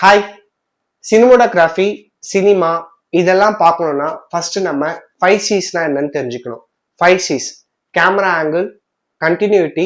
Hi. Cinematography, cinema இதெல்லாம் பார்க்கணும்னா first நம்ம 5Cஸ்னா என்னன்னு தெரிஞ்சுக்கணும். 5Cs camera angle, continuity,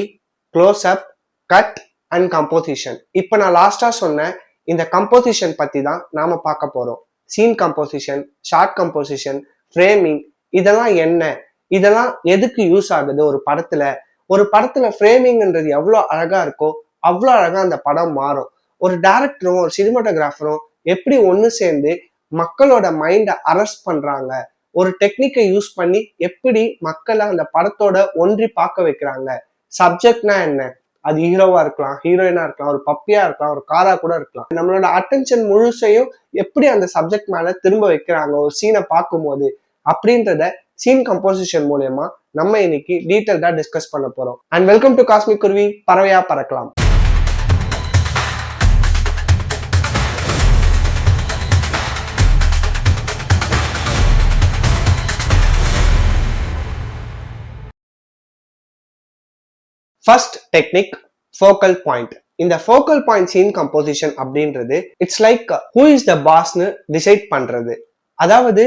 close up, cut and composition. இப்போ நான் லாஸ்டா சொன்ன இந்த கம்போசிஷன் பத்தி தான் நாம பார்க்க போறோம். Scene composition, shot composition, framing இதெல்லாம் என்ன, இதெல்லாம் எதுக்கு யூஸ் ஆகுது ஒரு படத்துல ஃப்ரேமிங்ன்றது எவ்வளோ அழகா இருக்கோ அவ்வளோ அழகா அந்த படம் மாறும். ஒரு டைரக்டரும் ஒரு சினிமாட்டோகிராஃபரும் எப்படி ஒன்று சேர்ந்து மக்களோட மைண்டை அரெஸ்ட் பண்றாங்க, ஒரு டெக்னிக்கை யூஸ் பண்ணி எப்படி மக்களை அந்த படத்தோட ஒன்றி பார்க்க வைக்கிறாங்க. சப்ஜெக்ட்னா என்ன, அது ஹீரோவா இருக்கலாம், ஹீரோயினா இருக்கலாம், ஒரு பப்பியா இருக்கலாம், ஒரு காரா கூட இருக்கலாம். நம்மளோட அட்டென்ஷன் முழுசையும் எப்படி அந்த சப்ஜெக்ட் மேல திரும்ப வைக்கிறாங்க ஒரு சீனை பார்க்கும்போது அப்படின்றத சீன் கம்போசிஷன் மூலயமா நம்ம இன்னைக்கு டீட்டெயில்டா டிஸ்கஸ் பண்ண போறோம். And welcome to cosmic Kuruvi, பறவையா பறக்கலாம். First technique focal point. இந்த ஃபோக்கல் பாயிண்ட் சீன் கம்போசிஷன் அப்படின்றது it's like who is the பாஸ்னு டிசைட் பண்றது. அதாவது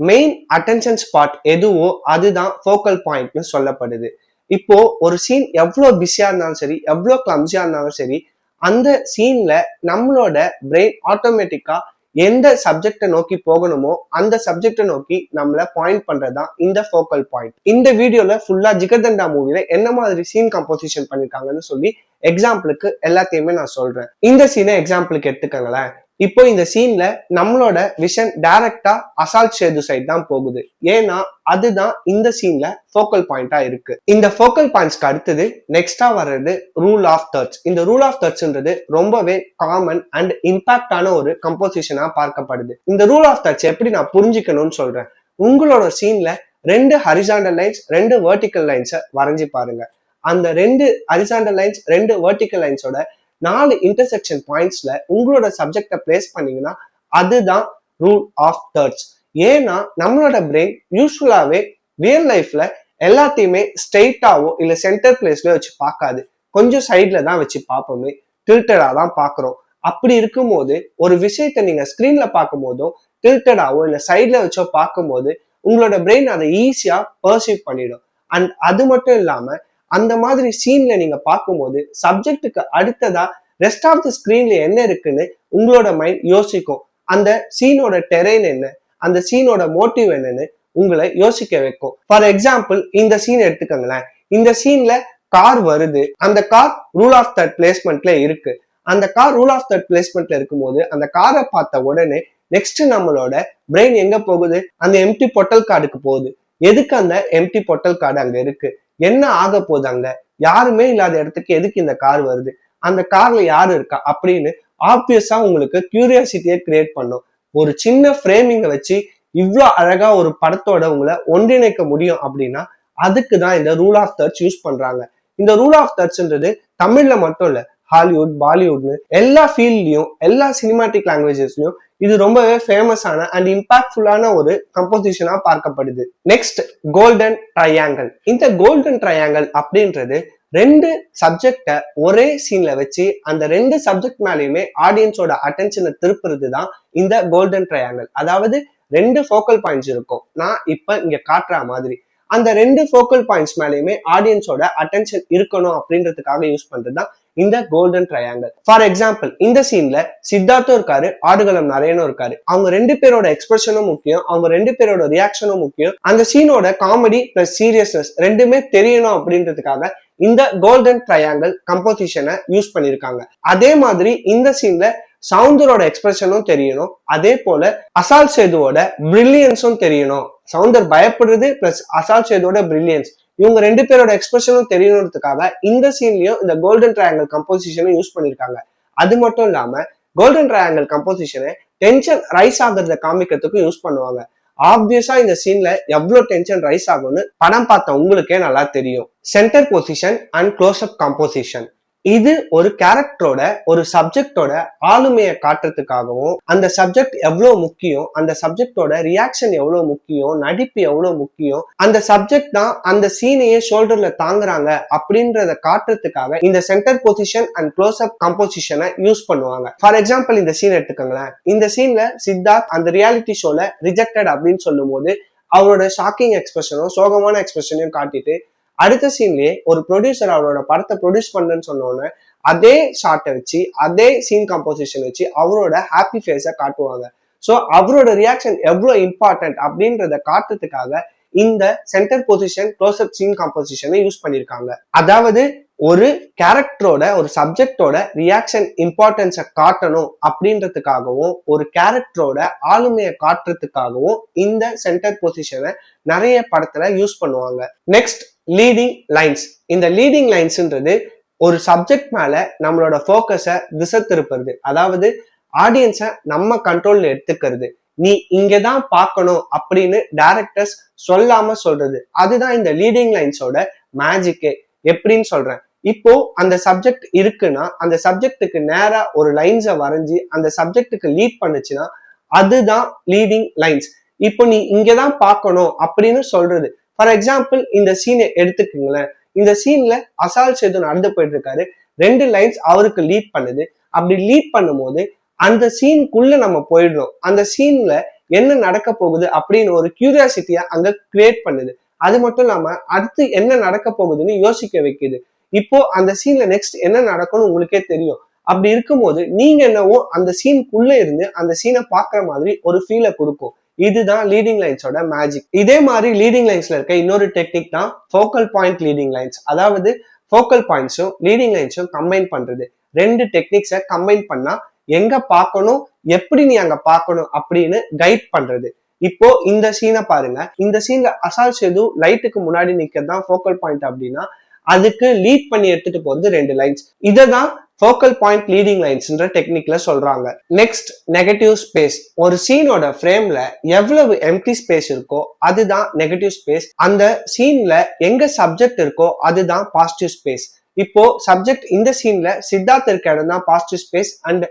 மெயின் அட்டென்ஷன் ஸ்பாட் எதுவோ அதுதான் ஃபோக்கல் பாயிண்ட்னு சொல்லப்படுது. இப்போ ஒரு சீன் எவ்வளோ பிஸியா இருந்தாலும் சரி, எவ்வளோ கிளம்ஸியா இருந்தாலும் சரி, அந்த சீன்ல நம்மளோட பிரெயின் ஆட்டோமேட்டிக்கா எந்த சப்ஜெக்டை நோக்கி போகணுமோ அந்த சப்ஜெக்டை நோக்கி நம்மள பாயிண்ட் பண்றதுதான் இந்த ஃபோக்கல் பாயிண்ட். இந்த வீடியோல ஃபுல்லா ஜிகர்தண்டா மூவில என்ன மாதிரி சீன் கம்போசிஷன் பண்ணிருக்காங்கன்னு சொல்லி எக்ஸாம்பிளுக்கு எல்லாத்தையுமே நான் சொல்றேன். இந்த சீனை எக்ஸாம்பிளுக்கு எடுத்துக்கங்களேன். இப்போ இந்த சீன்ல நம்மளோட விஷன் டைரக்டா அசால்ட் சேது சைட் தான் போகுது. ஏன்னா அதுதான் இந்த சீன்ல ஃபோக்கல் பாயிண்டா இருக்கு. இந்த ஃபோக்கல் பாயிண்ட்ஸ்க்கு அடுத்தது நெக்ஸ்டா வர்றது ரூல் ஆஃப் தேர்ட்ஸ். இந்த ரூல் ஆஃப் தேர்ட்ஸ்ன்றது ரொம்பவே காமன் அண்ட் இம்பாக்டான ஒரு கம்போசிஷனா பார்க்கப்படுது. இந்த ரூல் ஆஃப் தேர்ட்ஸ் எப்படி நான் புரிஞ்சுக்கணும்னு சொல்றேன். உங்களோட சீன்ல 2 ஹரிசாண்டல் லைன்ஸ் 2 வெர்டிக்கல் லைன்ஸை வரைஞ்சி பாருங்க. அந்த 2 ஹரிசாண்டல் லைன்ஸ் 2 வெர்டிக்கல் லைன்ஸோட 4 இன்டர்செக்ஷன் பாயிண்ட்ஸ்ல உங்களோட சப்ஜெக்டை பிளேஸ் பண்ணீங்கன்னா அதுதான் ரூல் ஆஃப் தேர்ட்ஸ். ஏன்னா நம்மளோட பிரெயின் யூஸ்வலாவே ரியல் லைஃப்ல எல்லாத்தையுமே ஸ்ட்ரெயிட்டாவோ இல்ல சென்டர் பிளேஸ்லயோ வச்சு பார்க்காது. கொஞ்சம் சைட்ல தான் வச்சு பார்ப்போமே, டில்டடா தான் பாக்குறோம். அப்படி இருக்கும்போது ஒரு விஷயத்த நீங்க ஸ்கிரீன்ல பார்க்கும் போதோ டில்டடாவோ இல்ல சைட்ல வச்சோ பார்க்கும்போது உங்களோட பிரெயின் அதை ஈஸியா பர்சீவ் பண்ணிடும். அண்ட் அது மட்டும் இல்லாம அந்த மாதிரி சீன்ல நீங்க பார்க்கும்போது சப்ஜெக்டுக்கு அடுத்ததா ரெஸ்ட் ஆஃப் த ஸ்கிரீன்ல என்ன இருக்குன்னு உங்களோட மைண்ட் யோசிக்கும். அந்த சீனோட டெரைன் என்ன, அந்த சீனோட மோட்டிவ் என்னன்னு உங்களை யோசிக்க வைக்கும். ஃபார் எக்ஸாம்பிள் இந்த சீன் எடுத்துக்கோங்களேன். இந்த சீன்ல கார் வருது, அந்த கார் ரூல் ஆஃப் தட் பிளேஸ்மெண்ட்ல இருக்கு. அந்த கார் ரூல் ஆஃப் தட் பிளேஸ்மெண்ட்ல இருக்கும்போது அந்த காரை பார்த்த உடனே நெக்ஸ்ட் நம்மளோட பிரெயின் எங்க போகுது, அந்த எம்டி பொட்டல் கார்டுக்கு போகுது. எதுக்கு அந்த எம்டி பொட்டல் கார்டு அங்க இருக்கு, என்ன ஆக போகுது, அங்க யாருமே இல்லாத இடத்துக்கு எதுக்கு இந்த கார் வருது, அந்த கார்ல யாரு இருக்கா அப்படின்னு ஆப்வியஸா உங்களுக்கு கியூரியாசிட்டியை கிரியேட் பண்ணும். ஒரு சின்ன ஃப்ரேமிங்கை வச்சு இவ்வளோ அழகா ஒரு படத்தோட உங்களை ஒன்றிணைக்க முடியும் அப்படின்னா அதுக்கு தான் இந்த ரூல் ஆஃப் தேர்ட்ஸ் யூஸ் பண்றாங்க. இந்த ரூல் ஆஃப் தேர்ட்ஸ்ன்றது தமிழ்ல மட்டும் இல்ல, ஹாலிவுட், பாலிவுட்னு எல்லா ஃபீல்ட்லயும் எல்லா சினிமாட்டிக் லாங்குவேஜஸ்லயும் இது ரொம்பவே ஃபேமஸான அண்ட் இம்பாக்ட்ஃபுல்லான ஒரு கம்போசிஷனா பார்க்கப்படுது. Next golden triangle. இந்த கோல்டன் ட்ரையாங்கிள் அப்படின்றது 2 சப்ஜெக்டை ஒரே சீன்ல வச்சு அந்த 2 சப்ஜெக்ட் மேலேயுமே ஆடியன்ஸோட அட்டென்ஷனை திருப்புறது தான் இந்த கோல்டன் ட்ரையாங்கிள். அதாவது 2 ஃபோக்கல் பாயிண்ட்ஸ் இருக்கும். நான் இப்ப இங்க காட்டுற மாதிரி அந்த 2 ஃபோக்கல் பாயிண்ட்ஸ் மேலேயுமே ஆடியன்ஸோட அட்டென்ஷன் இருக்கணும் அப்படின்றதுக்காக யூஸ் பண்றதுதான் இந்த கோல்டன் ட்ரையாங்கிள். ஃபார் எக்ஸாம்பிள் இந்த சீன்ல சித்தார்த்தும் இருக்காரு, ஆடுகளம் நரேனும் இருக்காரு. அவங்க 2 பேரோட எக்ஸ்பிரஷனும் முக்கியம், அவங்க 2 பேரோட ரியாக்ஷனும் முக்கியம். அந்த சீனோட காமெடி பிளஸ் சீரியஸ்னஸ் ரெண்டுமே தெரியணும் அப்படின்றதுக்காக இந்த கோல்டன் ட்ரையாங்கிள் கம்போசிஷனை யூஸ் பண்ணிருக்காங்க. அதே மாதிரி இந்த சீன்ல சவுந்தரோட எக்ஸ்பிரஷனும் தெரியணும், அதே போல அசால் சேதுவோட பிரில்லியன்ஸும் தெரியணும். சவுந்தர் பயப்படுறது பிளஸ் அசால் சேதுவோட பிரில்லியன்ஸ் இவங்க 2 பேரோட எக்ஸ்பிரஷனும் தெரியணுன்றதுக்காக இந்த சீன்லயும் இந்த கோல்டன் ட்ரையாங்கிள் கம்போசிஷனை யூஸ் பண்ணிருக்காங்க. அது மட்டும் இல்லாம கோல்டன் ட்ரையாங்கிள் கம்போசிஷனை டென்ஷன் ரைஸ் ஆகுறத காமிக்கிறதுக்கும் யூஸ் பண்ணுவாங்க. ஆப்வியஸா இந்த சீன்ல எவ்வளவு டென்ஷன் ரைஸ் ஆகும்னு படம் பார்த்த உங்களுக்கே நல்லா தெரியும். Centre position and close up composition. இது ஒரு கேரக்டரோட ஒரு சப்ஜெக்டோட ஆளுமையை காட்டுறதுக்காகவும் அந்த சப்ஜெக்ட் எவ்வளவு முக்கியம், அந்த சப்ஜெக்டோட ரியாக்ஷன் எவ்வளவு முக்கியம், நடிப்பு எவ்வளவு முக்கியம், அந்த சப்ஜெக்ட் தான் அந்த சீனையே ஷோல்டர்ல தாங்குறாங்க அப்படின்றத காட்டுறதுக்காக இந்த centre position and close up கம்போசிஷனை யூஸ் பண்ணுவாங்க. ஃபார் எக்ஸாம்பிள் இந்த சீன் எடுத்துக்கோங்களேன். இந்த சீன்ல சித்தார்த் அந்த ரியாலிட்டி ஷோல ரிஜெக்டட் அப்படின்னு சொல்லும் போது அவரோட ஷாக்கிங் எக்ஸ்பிரஷனும் சோகமான எக்ஸ்பிரஷனையும் காட்டிட்டு அடுத்த சீன்லயே ஒரு ப்ரொடியூசர் அவரோட படத்தை ப்ரொடியூஸ் பண்ணுன்னு சொன்னோன்னு அதே ஷார்ட்டை வச்சு அதே சீன் கம்போசிஷன் வச்சு அவரோட ஹாப்பி ஃபேஸை காட்டுவாங்க. ஸோ அவரோட ரியாக்ஷன் எவ்வளவு இம்பார்ட்டன்ட் அப்படின்றத காட்டுறதுக்காக இந்த centre position close up scene கம்போசிஷனை யூஸ் பண்ணியிருக்காங்க. அதாவது ஒரு கேரக்டரோட ஒரு சப்ஜெக்டோட ரியாக்ஷன் இம்பார்ட்டன்ஸை காட்டணும் அப்படின்றதுக்காகவும் ஒரு கேரக்டரோட ஆளுமையை காட்டுறதுக்காகவும் இந்த சென்டர் பொசிஷனை நிறைய படத்துல யூஸ் பண்ணுவாங்க. Next leading lines. இந்த லீடிங் லைன்ஸ்ன்றது ஒரு சப்ஜெக்ட் மேல நம்மளோட ஃபோக்கஸை திசை திருப்புறது, அதாவது ஆடியன்ஸை நம்ம கண்ட்ரோல்ல எடுத்துக்கிறது. நீ இங்கதான் பார்க்கணும் அப்படின்னு டைரக்டர்ஸ் சொல்லாம சொல்றது, அதுதான் இந்த லீடிங் லைன்ஸோட மேஜிக்கே. எப்படின்னு சொல்றேன். இப்போ அந்த சப்ஜெக்ட் இருக்குன்னா அந்த சப்ஜெக்டுக்கு நேரா ஒரு லைன்ஸை வரைஞ்சி அந்த சப்ஜெக்டுக்கு லீட் பண்ணுச்சுன்னா அதுதான் லீடிங் லைன்ஸ். இப்போ நீ இங்கதான் பார்க்கணும் அப்படின்னு சொல்றது. ஃபார் எக்ஸாம்பிள் இந்த சீனை எடுத்துக்கீங்களேன். இந்த சீன்ல அசால் சேது நடந்து போயிட்டு இருக்காரு. 2 லைன்ஸ் அவருக்கு லீட் பண்ணுது. அப்படி லீட் பண்ணும்போது அந்த சீனுக்குள்ள நம்ம போயிடுறோம். அந்த சீன்ல என்ன நடக்க போகுது அப்படின்னு ஒரு கியூரியாசிட்டியா அங்க கிரியேட் பண்ணுது. அது மட்டும் இல்லாம அடுத்து என்ன நடக்க போகுதுன்னு யோசிக்க வைக்குது. இப்போ அந்த சீன்ல நெக்ஸ்ட் என்ன நடக்கும்னு உங்களுக்கே தெரியும். அப்படி இருக்கும்போது நீங்க என்னவோ அந்த சீனுக்குள்ள இருந்து அந்த சீனை பாக்குற மாதிரி ஒரு ஃபீலை கொடுக்கும். இதுதான் லீடிங் லைன்ஸோட மேஜிக். இதே மாதிரி லீடிங் லைன்ஸ்ல இருக்க இன்னொரு டெக்னிக் தான் ஃபோக்கல் பாயிண்ட் லீடிங் லைன்ஸ். அதாவது ஃபோக்கல் பாயிண்ட்ஸும் லீடிங் லைன்ஸும் கம்பைன் பண்றது. 2 டெக்னிக்ஸை கம்பைன் பண்ணா எங்க பார்க்கணும், எப்படி நீ அங்க பார்க்கணும் அப்படின்னு கைட் பண்றது. இப்போ இந்த சீனை பாருங்க. இந்த சீன்ல அசால் சேது லைட்டுக்கு முன்னாடி நிக்கிறதுதான் ஃபோக்கல் பாயிண்ட் அப்படின்னா அதுக்கு லீட் பண்ணி எடுத்துட்டு போறது 2 லைன்ஸ். இததான் ஃபோக்கல் பாயிண்ட் லீடிங் லைன்ஸ்ன்ற டெக்னிக்ல சொல்றாங்க. Next negative space. ஒரு சீனோட ஃப்ரேம்ல எவ்வளவு எம்டி ஸ்பேஸ் இருக்கோ அதுதான் நெகட்டிவ் ஸ்பேஸ். அந்த சீன்ல எங்க சப்ஜெக்ட் இருக்கோ அதுதான் பாசிட்டிவ் ஸ்பேஸ். இப்போ சப்ஜெக்ட் இந்த சீன்ல சித்தார்த் இருக்க இடம் தான் பாசிட்டிவ் ஸ்பேஸ் அண்ட்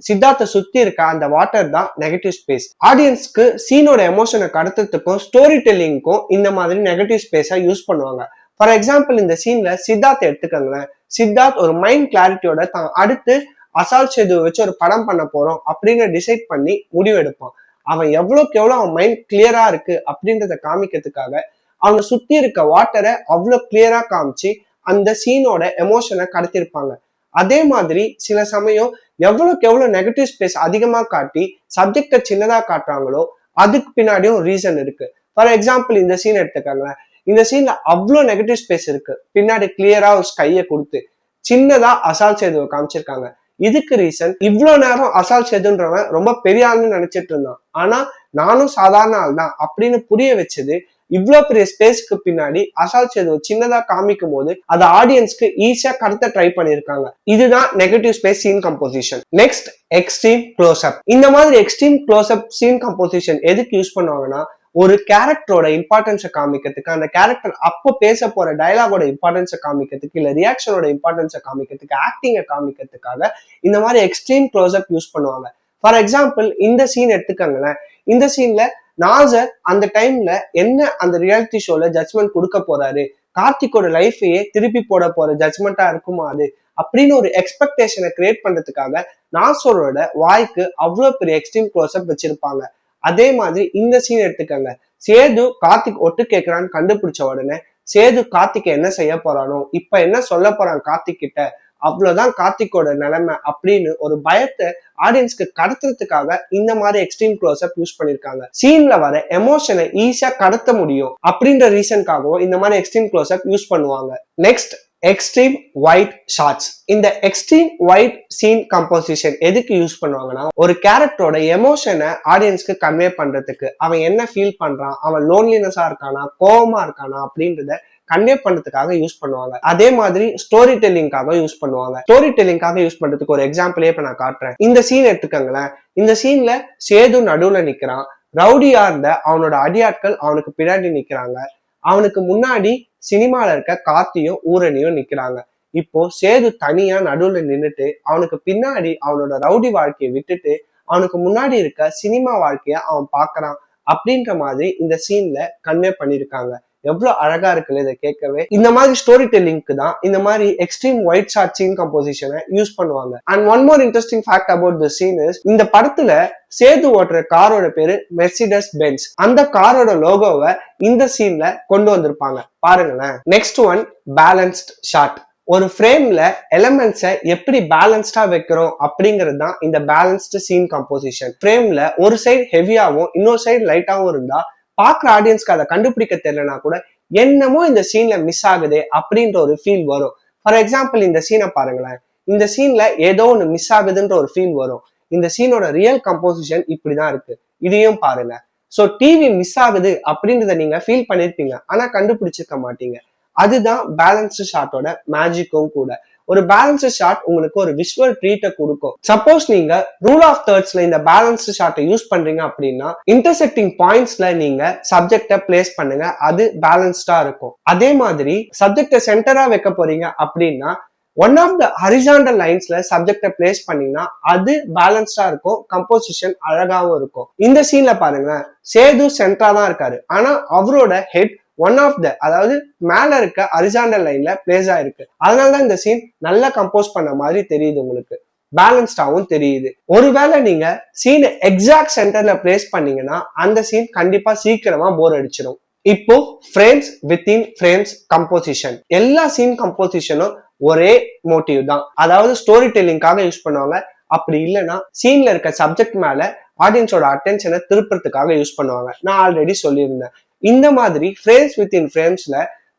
சித்தார்த்தை சுத்தி இருக்க அந்த வாட்டர் தான் நெகட்டிவ் ஸ்பேஸ். ஆடியன்ஸ்க்கு சீனோட எமோஷனை கடத்துறதுக்கும் ஸ்டோரி டெல்லிங்க்கும் இந்த மாதிரி நெகட்டிவ் ஸ்பேஸா யூஸ் பண்ணுவாங்க. ஃபார் எக்ஸாம்பிள் இந்த சீன்ல சித்தார்த் எடுத்துக்கோங்களேன். சித்தார்த் ஒரு மைண்ட் கிளாரிட்டியோட தான் அடுத்து அசால் சேதுவை வச்சு ஒரு படம் பண்ண போறோம் அப்படின்னு டிசைட் பண்ணி முடிவு எடுப்பான். அவன் எவ்வளவுக்கு எவ்வளவு அவன் மைண்ட் கிளியரா இருக்கு அப்படின்றத காமிக்கிறதுக்காக அவனை சுத்தி இருக்க வாட்டரை அவ்வளவு கிளியரா காமிச்சு அந்த சீனோட எமோஷனை கடத்திருப்பாங்க. அதே மாதிரி சில சமயம் எவ்வளவுக்கு எவ்வளவு நெகட்டிவ் ஸ்பேஸ் அதிகமா காட்டி சப்ஜெக்டை சின்னதா காட்டுறாங்களோ அதுக்கு பின்னாடியும் ரீசன் இருக்கு. ஃபார் எக்ஸாம்பிள் இந்த சீன் எடுத்துக்காங்களேன். இந்த சீன்ல அவ்வளோ நெகட்டிவ் ஸ்பேஸ் இருக்கு. பின்னாடி கிளியரா ஒரு ஸ்கையை கொடுத்து சின்னதா அசால் சேதுவை காமிச்சிருக்காங்க. இதுக்கு ரீசன் இவ்வளவு நேரம் அசால் சேதுன்றவன் ரொம்ப பெரிய ஆள்னு நினைச்சிட்டு இருந்தான். ஆனா நானும் சாதாரண ஆள் தான் அப்படின்னு புரிய வச்சது இவ்வளவு பெரிய ஸ்பேஸ்க்கு பின்னாடி அசால் சேதுவை சின்னதா காமிக்கும் போது அது ஆடியன்ஸ்க்கு ஈஸியா கடத்த ட்ரை பண்ணிருக்காங்க. இதுதான் negative space scene composition. Next extreme close up. இந்த மாதிரி extreme close up scene composition எதுக்கு யூஸ் பண்ணுவாங்கன்னா ஒரு கேரக்டரோட இம்பார்ட்டன்ஸை காமிக்கிறதுக்கு, அந்த கேரக்டர் அப்போ பேச போற டயலாகோட இம்பார்ட்டன்ஸை காமிக்கிறதுக்கு, இல்ல ரியாக்ஷனோட இம்பார்ட்டன்ஸை காமிக்கிறதுக்கு, ஆக்டிங்கை காமிக்கிறதுக்காக இந்த மாதிரி எக்ஸ்ட்ரீம் க்ளோஸ் அப் யூஸ் பண்ணுவாங்க. ஃபார் எக்ஸாம்பிள் இந்த சீன் எடுத்துக்கோங்களேன். இந்த சீன்ல நாசர் அந்த டைம்ல என்ன அந்த ரியாலிட்டி ஷோல ஜட்ஜ்மெண்ட் கொடுக்க போறாரு, கார்த்திகோட லைஃபையே திருப்பி போட போற ஜட்ஜ்மெண்டா இருக்குமா அது அப்படின்னு ஒரு எக்ஸ்பெக்டேஷனை கிரியேட் பண்றதுக்காக நாசரோட வாய்க்கு அவ்வளவு பெரிய எக்ஸ்ட்ரீம் க்ளோஸ் அப் வச்சிருப்பாங்க. அதே மாதிரி இந்த சீன் எடுத்துக்கங்க. சேது கார்த்திக் ஒட்டு கேட்கிறான்னு கண்டுபிடிச்ச உடனே சேது கார்த்திக் என்ன செய்ய போறானோ, இப்ப என்ன சொல்ல போறான் கார்த்திக் கிட்ட, அவ்வளவுதான் கார்த்திக்கோட நிலைமை அப்படின்னு ஒரு பயத்தை ஆடியன்ஸ்க்கு கடத்துறதுக்காக இந்த மாதிரி எக்ஸ்ட்ரீம் க்ளோஸ் அப் யூஸ் பண்ணிருக்காங்க. சீன்ல வர எமோஷனை ஈஸியா கடத்த முடியும் அப்படின்ற ரீசன்காகவும் இந்த மாதிரி எக்ஸ்ட்ரீம் க்ளோஸ் அப் யூஸ் பண்ணுவாங்க. Next extreme wide shots. இந்த எக்ஸ்ட்ரீம் வைட் சீன் கம்போசிஷன் எதுக்கு யூஸ் பண்ணுவாங்கன்னா ஒரு கேரக்டரோட எமோஷனை ஆடியன்ஸ்க்கு கன்வே பண்றதுக்கு, அவன் என்ன ஃபீல் பண்றான், அவன் லோன்லினஸா இருக்கானா, கோவமா இருக்கானா அப்படின்றத கன்வே பண்றதுக்காக யூஸ் பண்ணுவாங்க. அதே மாதிரி ஸ்டோரி டெல்லிங்காக யூஸ் பண்ணுவாங்க. ஸ்டோரி டெல்லிங்காக யூஸ் பண்றதுக்கு ஒரு எக்ஸாம்பிளே இப்ப நான் காட்டுறேன். இந்த சீன் எடுத்துக்கங்களேன். இந்த சீன்ல சேது நடுவுல நிக்கிறான். ரவுடியா இருந்த அவனோட அடியாட்கள் அவனுக்கு பின்னாடி நிக்கிறாங்க. அவனுக்கு முன்னாடி சினிமால இருக்க கார்த்தியும் ஊரணியும் நிக்கிறாங்க. இப்போ சேது தனியா நடுவுல நின்னுட்டு அவனுக்கு பின்னாடி அவனோட ரவுடி வாழ்க்கையை விட்டுட்டு அவனுக்கு முன்னாடி இருக்க சினிமா வாழ்க்கைய அவன் பாக்குறான் அப்படின்ற மாதிரி இந்த சீன்ல கன்வே பண்ணிருக்காங்க. எவ்வளவு அழகா இருக்குல்ல இதை கேட்கவே. இந்த மாதிரி ஸ்டோரி டெல்லிங்க்கு தான் இந்த மாதிரி எக்ஸ்ட்ரீம் ஒயிட் ஷார்ட் சீன் கம்போசிஷனை யூஸ் பண்ணுவாங்க. And one more interesting fact about the scene is, இந்த படத்துல சேது ஓட்டுற காரோட பேரு மெர்சிடஸ் பென்ஸ். அந்த காரோட லோகோவை இந்த சீன்ல கொண்டு வந்திருப்பாங்க, பாருங்களேன். Next one, balanced shot. ஒரு ஃப்ரேம்ல எலிமெண்ட்ஸை எப்படி பேலன்ஸ்டா வைக்கிறோம் அப்படிங்கிறது தான் இந்த பேலன்ஸ்டு சீன் கம்போசிஷன். ஃப்ரேம்ல ஒரு சைடு ஹெவியாவும் இன்னொரு சைடு லைட்டாவும் இருந்தா பாக்குற ஆடியன்ஸ்க்கு அதை கண்டுபிடிக்க தெரியலனா கூட என்னமோ இந்த சீன்ல மிஸ் ஆகுதே அப்படின்ற ஒரு ஃபீல் வரும். ஃபார் எக்ஸாம்பிள் இந்த சீனை பாருங்களேன். இந்த சீன்ல ஏதோ ஒன்று மிஸ் ஆகுதுன்ற ஒரு ஃபீல் வரும். இந்த சீனோட ரியல் கம்போசிஷன் இப்படிதான் இருக்கு, இதையும் பாருங்க. ஸோ டிவி மிஸ் ஆகுது அப்படின்றத நீங்க ஃபீல் பண்ணிருப்பீங்க, ஆனா கண்டுபிடிச்சிருக்க மாட்டீங்க. அதுதான் பேலன்ஸ்டு ஷாட்டோட மேஜிக்கும் கூட. ஒரு பேலன்ஸ்டு ஷாட் உங்களுக்கு ஒரு விஷுவல் ட்ரீட்டை கொடுக்கும். சப்போஸ் நீங்க ரூல் ஆஃப் தேர்ட்ஸ்ல இந்த பேலன்ஸ்டு ஷாட்டை யூஸ் பண்றீங்க அப்படின்னா இன்டர்செக்டிங் பாயிண்ட்ஸ்ல நீங்க சப்ஜெக்டை பிளேஸ் பண்ணுங்க, அது பேலன்ஸ்டா இருக்கும். அதே மாதிரி சப்ஜெக்டை சென்டரா வைக்க போறீங்க அப்படின்னா ஒன் ஆஃப் த ஹரிசாண்டல் லைன்ஸ்ல சப்ஜெக்டை பிளேஸ் பண்ணீங்கன்னா அது பேலன்ஸ்டா இருக்கும், கம்போசிஷன் அழகாவும் இருக்கும். இந்த சீன்ல பாருங்களேன், சேது சென்டரா தான் இருக்காரு, ஆனா அவரோட ஹெட் ஒன் ஆஃப் த, அதாவது மேல இருக்க ஹரிசாண்டல் லைன்ல பிளேஸ் ஆயிருக்கு. அதனாலதான் இந்த சீன் நல்லா கம்போஸ் பண்ண மாதிரி தெரியுது, உங்களுக்கு பேலன்ஸ்டாவும் தெரியுது. ஒருவேளை நீங்க சீனை எக்ஸாக்ட் சென்டர்ல பிளேஸ் பண்ணீங்கன்னா அந்த சீன் கண்டிப்பா சீக்கிரமா போர் அடிச்சிடும். இப்போ ஃப்ரேம்ஸ் வித்தின் ஃப்ரேம்ஸ் கம்போசிஷன். எல்லா சீன் கம்போசிஷனும் ஒரே மோட்டிவ் தான், அதாவது ஸ்டோரி டெல்லிங்காக யூஸ் பண்ணுவாங்க. அப்படி இல்லைன்னா சீன்ல இருக்க சப்ஜெக்ட் மேல ஆடியன்ஸோட அட்டென்ஷனை திருப்பறதுக்காக யூஸ் பண்ணுவாங்க. நான் ஆல்ரெடி சொல்லியிருந்தேன். இந்த மாதிரி ஃப்ரேம்ஸ் வித்தின் ஃப்ரேம்ஸ்ல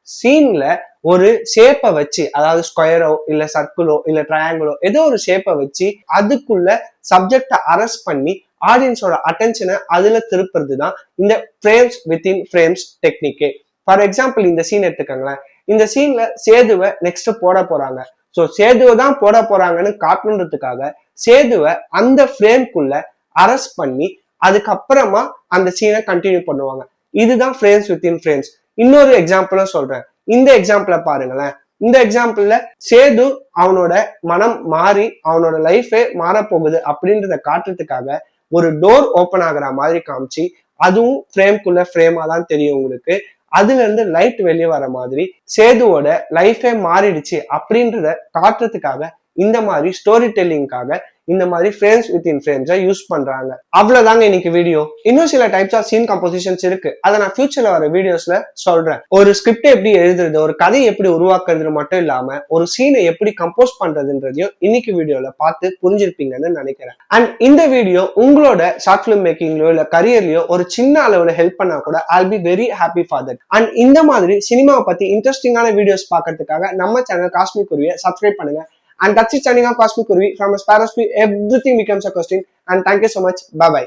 சீன்ல ஒரு ஷேப்பை வச்சு, அதாவது ஸ்கொயரோ இல்ல சர்க்கிளோ இல்ல ட்ரையாங்கிளோ ஏதோ ஒரு ஷேப்பை வச்சு அதுக்குள்ள சப்ஜெக்டை அரெஸ்ட் பண்ணி ஆடியன்ஸோட அட்டென்ஷனை அதுல திருப்புறது தான் இந்த ஃப்ரேம்ஸ் வித்தின் ஃப்ரேம்ஸ் டெக்னிக்கே. ஃபார் எக்ஸாம்பிள் இந்த சீன் எடுத்துக்கோங்களேன். இந்த சீன்ல சேதுவை நெக்ஸ்ட் போட போறாங்க. ஸோ சேதுவை தான் போட போறாங்கன்னு காட்டணுன்றதுக்காக சேதுவை அந்த ஃப்ரேம்குள்ள அரெஸ்ட் பண்ணி அதுக்கப்புறமா அந்த சீனை கண்டினியூ பண்ணுவாங்க. இதுதான் ஃப்ரேம்ஸ் வித்தின் ஃப்ரேம்ஸ். இன்னொரு எக்ஸாம்பிளும் சொல்றேன். இந்த எக்ஸாம்பிள பாருங்களேன். இந்த எக்ஸாம்பிள்ல சேது அவனோட மனம் மாறி அவனோட லைஃபே மாறப்போகுது அப்படின்றத காட்டுறதுக்காக ஒரு டோர் ஓபன் ஆகுற மாதிரி காமிச்சு, அதுவும் ஃப்ரேம்குள்ள ஃப்ரேமா தான் தெரியும் உங்களுக்கு. அதுல இருந்து லைட் வெளியே வர மாதிரி சேதுவோட லைஃபே மாறிடுச்சு அப்படின்றத காட்டுறதுக்காக இந்த மாதிரி ஸ்டோரி டெல்லிங்காக இந்த மாதிரி ஃப்ரேம்ஸ் வித்தின் ஃப்ரேம்ஸை யூஸ் பண்றாங்க. அவ்வளவுதாங்க இன்னைக்கு வீடியோ. இன்னும் சில டைப்ஸ் ஆஃப் சீன் கம்போசிஷன்ஸ் இருக்கு, அதை நான் ஃபியூச்சர்ல வர வீடியோஸ்ல சொல்றேன். ஒரு ஸ்கிரிப்ட் எப்படி எழுதுறது, ஒரு கதையை எப்படி உருவாக்குறது மட்டும் இல்லாம ஒரு சீனை எப்படி கம்போஸ் பண்றதுன்றதையும் இன்னைக்கு வீடியோல பார்த்து புரிஞ்சிருப்பீங்கன்னு நினைக்கிறேன். அண்ட் இந்த வீடியோ உங்களோட ஷார்ட் பிலிம் மேக்கிங்லயோ இல்ல கரியர்லயோ ஒரு சின்ன அளவுல ஹெல்ப் பண்ணா கூட I'll be very happy for that. And இந்த மாதிரி சினிமாவை பத்தி இன்ட்ரெஸ்டிங்கான வீடியோஸ் பார்க்கறதுக்காக நம்ம சேனல் காஸ்மிக் குருவியை சப்ஸ்கிரைப் பண்ணுங்க. And that's it, signing off, Cosmic Kurvi from Sparrows to everything becomes a question. And thank you so much. Bye bye.